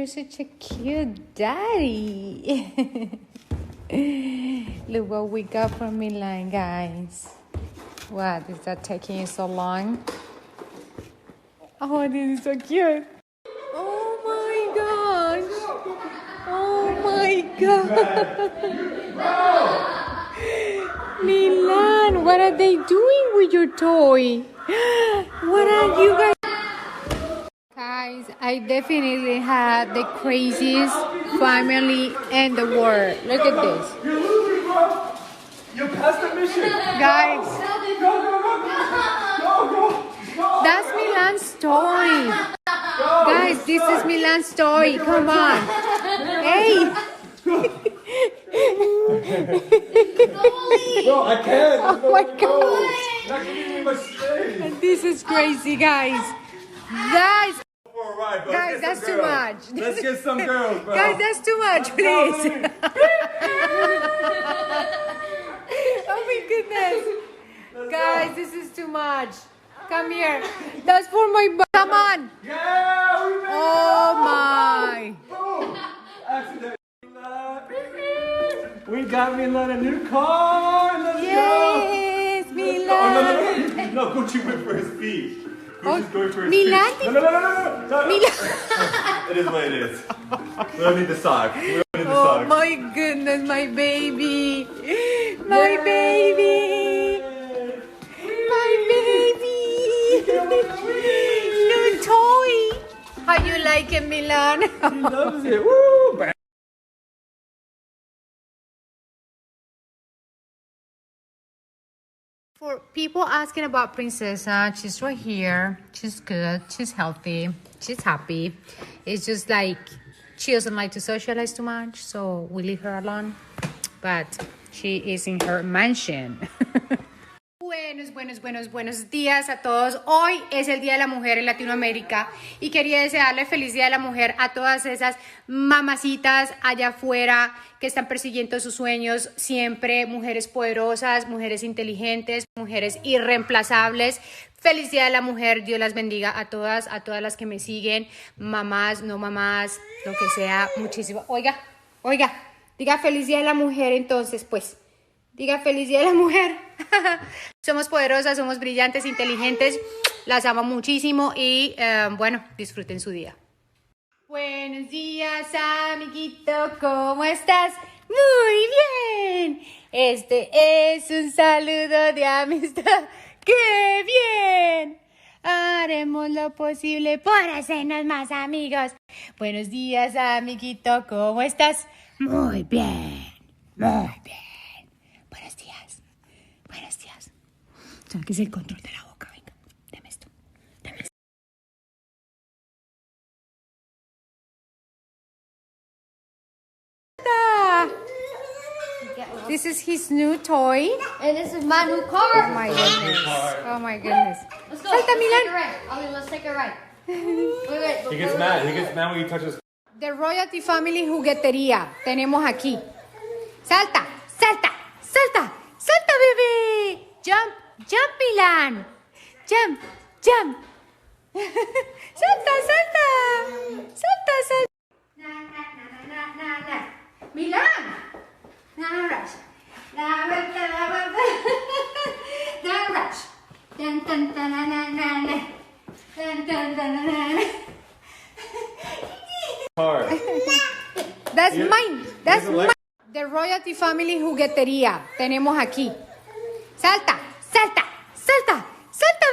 you're such a cute daddy. Look what we got from Milan, guys. What, is that taking you so long? Oh, this is so cute. Oh my gosh. Oh my god. Milan, what are they doing with your toy? What are you guys? Guys, I definitely had the craziest family in the world. Look at this. You're losing, bro. You passed the mission. Guys, Go. that's Milan's toy. Guys, this is Milan's toy. Come on. Hey. No, I can't. Oh my god. Not giving me my space. This is crazy, guys. Guys, For a ride, bro. guys, that's too much. Let's get some girls, bro. Guys, that's too much, please. Oh my goodness. Guys, this is too much. Come here. That's for my come on. Yeah, we made Oh it. my. Boom. Accident. We got Milan a new car. Let's Yes, go. Milan. Oh, no, Gucci went for his feet. Gucci's going for his Milan? feet. No. Milan. It is what it is. We don't need the sock. We don't need the Oh sock. my goodness, my baby. My baby. My baby. New toy. How you like it, Milan? He loves it. Woo! For people asking about Princesa, she's right here. She's good. She's healthy. She's happy. It's just like she doesn't like to socialize too much, so we leave her alone. But she is in her mansion. Buenos días a todos. Hoy es el Día de la Mujer en Latinoamérica y quería desearle feliz Día de la Mujer a todas esas mamacitas allá afuera que están persiguiendo sus sueños, siempre mujeres poderosas, mujeres inteligentes, mujeres irreemplazables. Feliz Día de la Mujer, Dios las bendiga a todas las que me siguen, mamás, no mamás, lo que sea, muchísimo. Oiga, diga feliz Día de la Mujer entonces, pues. Diga feliz Día de la Mujer. Somos poderosas, somos brillantes, inteligentes. Las amo muchísimo y bueno, disfruten su día. Buenos días, amiguito. ¿Cómo estás? Muy bien. Este es un saludo de amistad. ¡Qué bien! Haremos lo posible por hacernos más amigos. Buenos días, amiguito. ¿Cómo estás? Muy bien. Muy bien. Buenos días. Buenos días. Sáquese el control de la boca, venga. Deme esto. Deme esto. This is his new toy. And this is my new car. Oh my goodness. Oh my goodness. Let's go. Salta, Let's Milan. take a ride. Let's take a ride. Wait. He gets mad. He gets mad when you touch his. The Royalty Family Juguetería. Tenemos aquí. Salta, salta, salta, salta, bebé. Jump, Milan. Jump. Salta. Na. Milan. Na rush. Na rush. Dun. Car. That's mine. That's doesn't like- mine. The Royalty Family Juguetería. Tenemos aquí. Salta,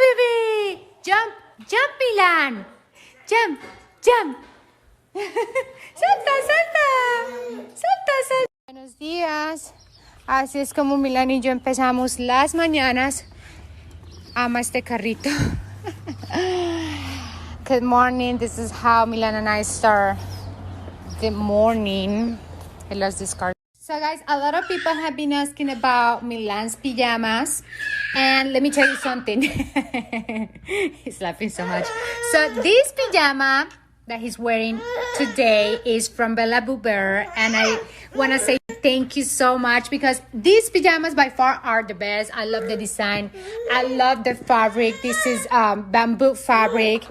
bebé. Jump, Milan. Jump. Salta. Buenos días. Así es como Milan y yo empezamos las mañanas. Ama este carrito. Good morning. This is how Milan and I start the morning. I lost this card. So guys, a lot of people have been asking about Milan's pajamas. And let me tell you something. He's laughing so much. So this pajama that he's wearing today is from Bella Bear, and I want to say thank you so much because these pajamas by far are the best. I love the design. I love the fabric. This is bamboo fabric.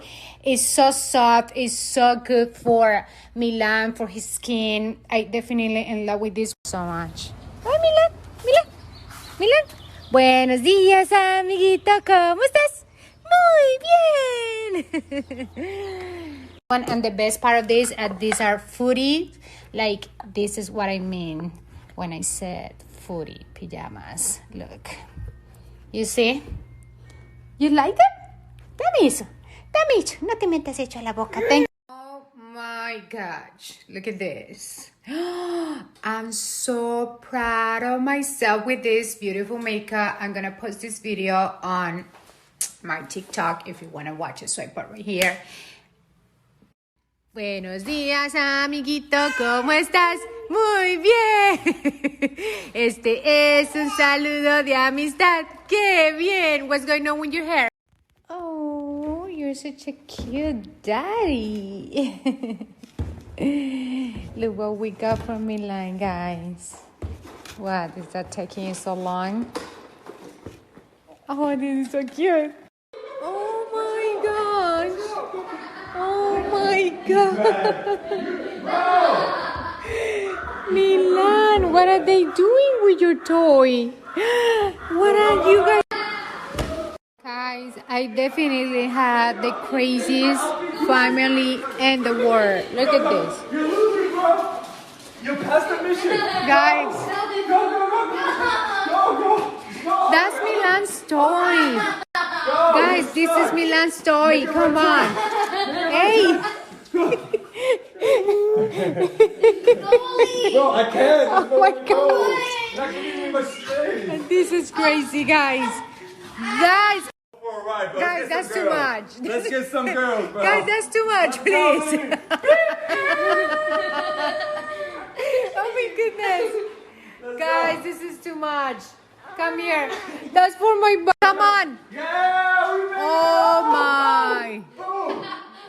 It's so soft. It's so good for Milan, for his skin. I definitely in love with this so much. Hi, Milan. Milan. Milan. Buenos días, amiguito. ¿Cómo estás? Muy bien. And the best part of this, these are footy. Like, this is what I mean when I said footy pajamas. Look. You see? You like them? Dame eso. Dame eso. No te metas hecho a la boca. Oh my gosh. Look at this. I'm so proud of myself with this beautiful makeup. I'm going to post this video on my TikTok if you want to watch it. Swipe up right here. Buenos días, amiguito, ¿cómo estás? Muy bien. Este es un saludo de amistad. ¡Qué bien! What's going on with your hair? Oh, you're such a cute daddy. Look what we got from Milan, guys. What, is that taking you so long? Oh, this is so cute. Oh my gosh. Oh my God. Milan, what are they doing with your toy? What are you guys? Guys, I definitely had the craziest family in the world. Look at this. You're losing, bro. You passed the mission. Guys, Go. that's Milan's toy. Guys, this is Milan's toy. Come on. Hey. No, I can't. Oh my God. Not giving me much space. This is crazy, guys. Guys, For a ride, bro. guys, that's too much. Let's get some girls, bro. Guys, that's too much, please. Oh my goodness. Guys, this is too much. Come here. That's for my... Come on. Yeah, we made Oh my. Boom.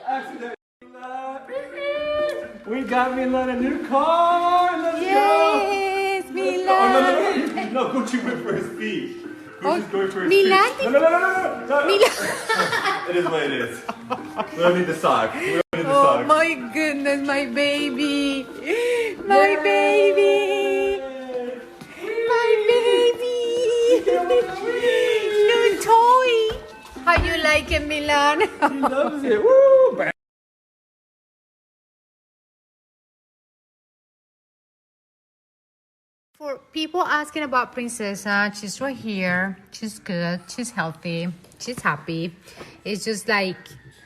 Accident. We got Milan a new car. Let's Yes, go. Milan. Oh, no, Gucci went for his feet. Gucci's going for his Milan? feet. No. Milan. It is what it is. We don't need the sock. We don't need the Oh sock. my goodness, my baby. My baby. My baby. New toy. How you like it, Milan? He loves it. Woo! Bam. For people asking about Princesa, she's right here. She's good. She's healthy. She's happy. It's just like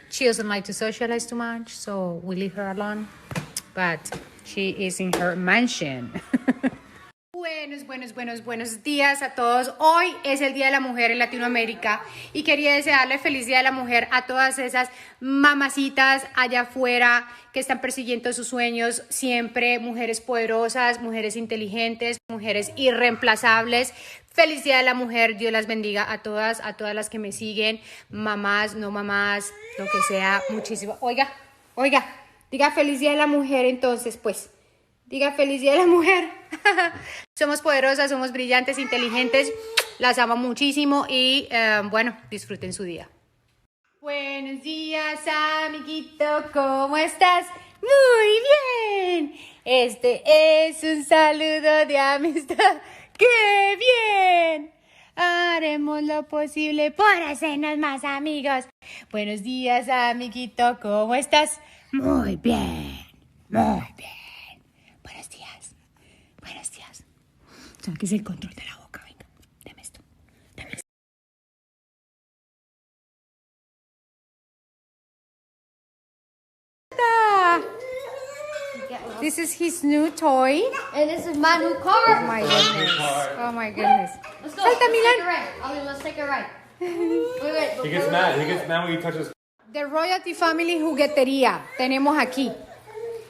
she doesn't like to socialize too much, so we leave her alone. But she is in her mansion. Buenos días a todos. Hoy es el Día de la Mujer en Latinoamérica y quería desearle feliz Día de la Mujer a todas esas mamacitas allá afuera que están persiguiendo sus sueños, siempre mujeres poderosas, mujeres inteligentes, mujeres irreemplazables. Feliz Día de la Mujer, Dios las bendiga a todas las que me siguen, mamás, no mamás, lo que sea, muchísimo. Oiga, diga feliz Día de la Mujer entonces, pues. Diga feliz Día de la Mujer. Somos poderosas, somos brillantes, inteligentes. Las amo muchísimo y bueno, disfruten su día. Buenos días, amiguito. ¿Cómo estás? Muy bien. Este es un saludo de amistad. ¡Qué bien! Haremos lo posible por hacernos más amigos. Buenos días, amiguito. ¿Cómo estás? Muy bien. Muy bien. Buenos días. Buenos días. Sáquese el control de la boca, venga. Deme esto. Deme esto. This is his new toy. And this is my new Oh car. my goodness. Oh my goodness. Let's go. Salta, Let's Milan. take a ride. Let's take a ride. Wait. He gets mad. He gets mad when you touch his. The Royalty Family Juguetería. Tenemos aquí.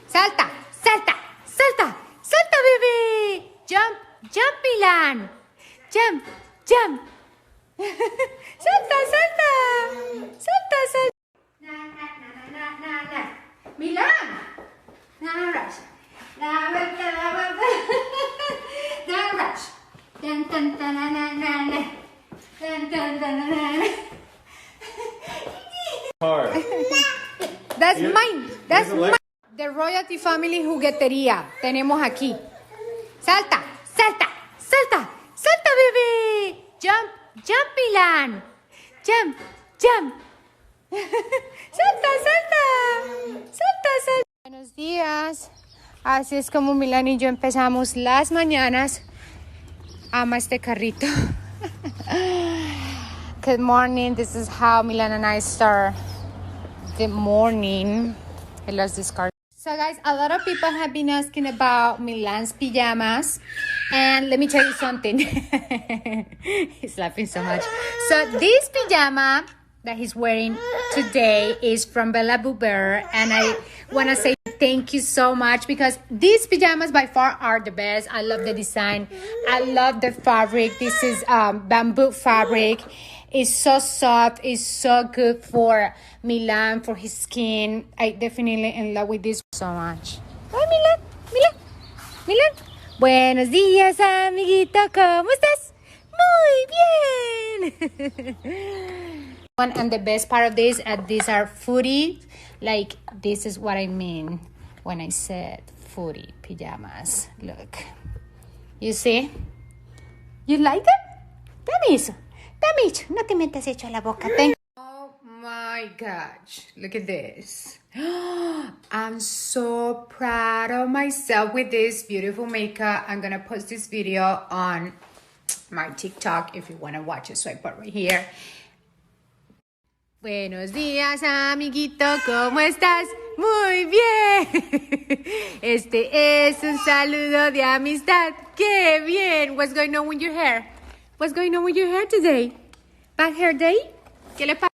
Salta, salta, salta, salta, bebé. Jump, jump, Milan. Jump, jump. Salta, salta. Salta, salta. Hard. That's Here- mine. That's here's the leg. mine. The Royalty Family juguetería. Tenemos aquí. Salta, salta, salta, salta, bebé. Jump, jump, Milan. Jump, jump. Salta, salta. Salta, salta. Buenos días. Así es como Milan y yo empezamos las mañanas. Ama este carrito. Good morning. This is how Milan and I start the morning. I lost this card. So guys, a lot of people have been asking about Milan's pajamas. And let me tell you something. He's laughing so much. So this pajama that he's wearing today is from Bella Boo Bear. And I want to say thank you so much because these pajamas by far are the best. I love the design. I love the fabric. This is bamboo fabric. It's so soft. It's so good for Milan, for his skin. I definitely in love with this so much. Hi, Milan. Milan. Milan. Buenos días, amiguito. ¿Cómo estás? Muy bien. And the best part of this, these are footy. Like, this is what I mean when I said footy pajamas. Look. You see? You like them? Dame eso. Dame eso. No te metas hecho a la boca. Oh my gosh. Look at this. I'm so proud of myself with this beautiful makeup. I'm going to post this video on my TikTok if you want to watch it. Swipe up right here. Buenos días, amiguito, ¿cómo estás? Muy bien. Este es un saludo de amistad. ¡Qué bien! What's going on with your hair? What's going on with your hair today? Back hair day? ¿Qué le pasa?